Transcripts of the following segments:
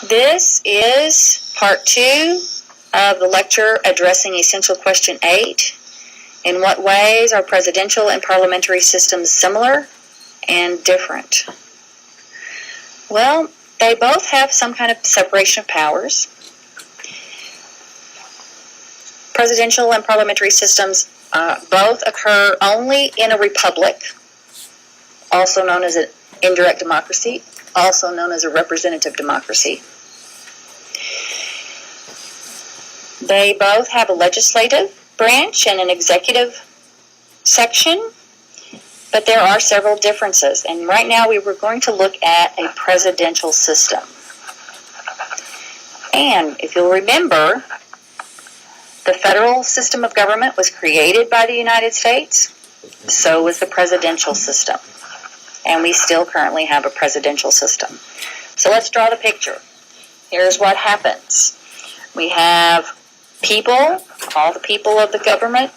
This is part 2 of the lecture addressing Essential Question 8. In what ways are presidential and parliamentary systems similar and different? Well, they both have some kind of separation of powers. Presidential and parliamentary systems both occur only in a republic, also known as an indirect democracy, also known as a representative democracy. They both have a legislative branch and an executive section, but there are several differences. And right now we were going to look at a presidential system. And if you'll remember, the federal system of government was created by the United States. So was the presidential system. And we still currently have a presidential system. So let's draw the picture. Here's what happens. We have people, all the people of the government.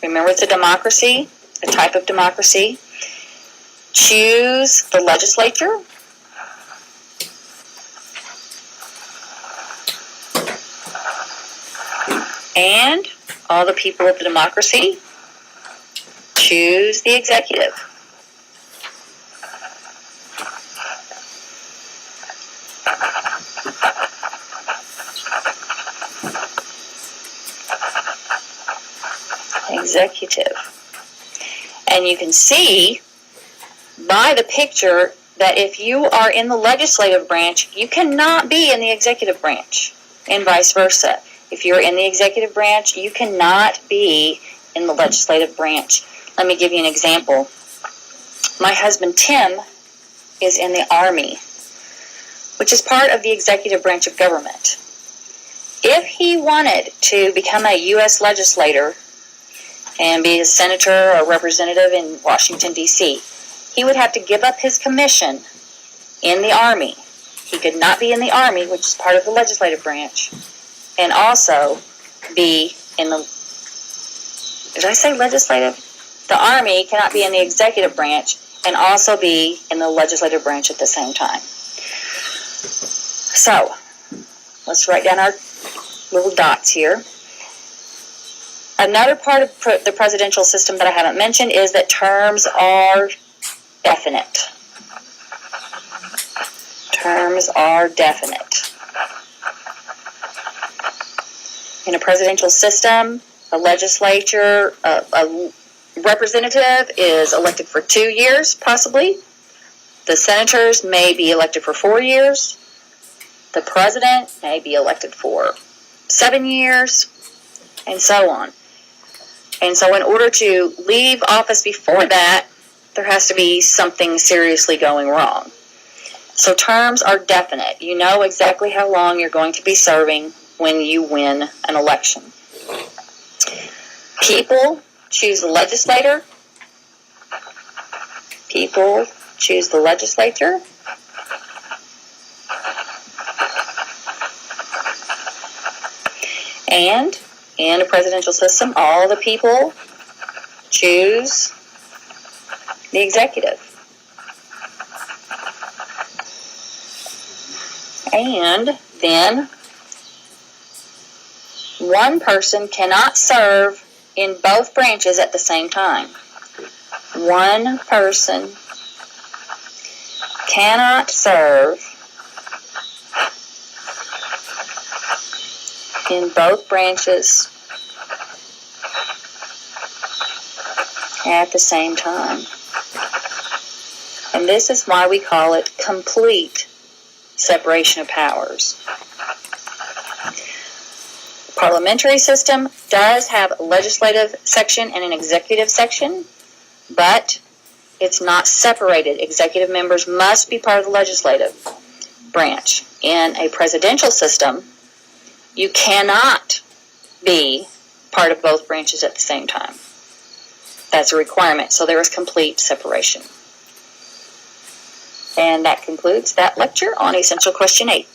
Remember, it's a democracy, a type of democracy. Choose the legislature. And all the people of the democracy choose the executive. And you can see by the picture that if you are in the legislative branch, you cannot be in the executive branch, and vice versa. If you're in the executive branch, you cannot be in the legislative branch. Let me give you an example. My husband, Tim, is in the Army, which is part of the executive branch of government. If he wanted to become a U.S. legislator and be a senator or representative in Washington, D.C., he would have to give up his commission in the Army. He could not be in the Army, which is part of the legislative branch, and also be in the, did I say legislative? The Army cannot be in the executive branch and also be in the legislative branch at the same time. So, let's write down our little dots here. Another part of the presidential system that I haven't mentioned is that terms are definite. Terms are definite. In a presidential system, a legislature, a representative is elected for 2 years, possibly. The senators may be elected for 4 years. The president may be elected for 7 years, and so on. And so in order to leave office before that, there has to be something seriously going wrong. So terms are definite. You know exactly how long you're going to be serving when you win an election. People choose the legislator. People choose the legislature. And in a presidential system, all the people choose the executive. And then one person cannot serve in both branches at the same time. One person cannot serve in both branches at the same time. And this is why we call it complete separation of powers. The parliamentary system does have a legislative section and an executive section, but it's not separated. Executive members must be part of the legislative branch. In a presidential system, you cannot be part of both branches at the same time. That's a requirement, so there is complete separation. And that concludes that lecture on Essential Question 8.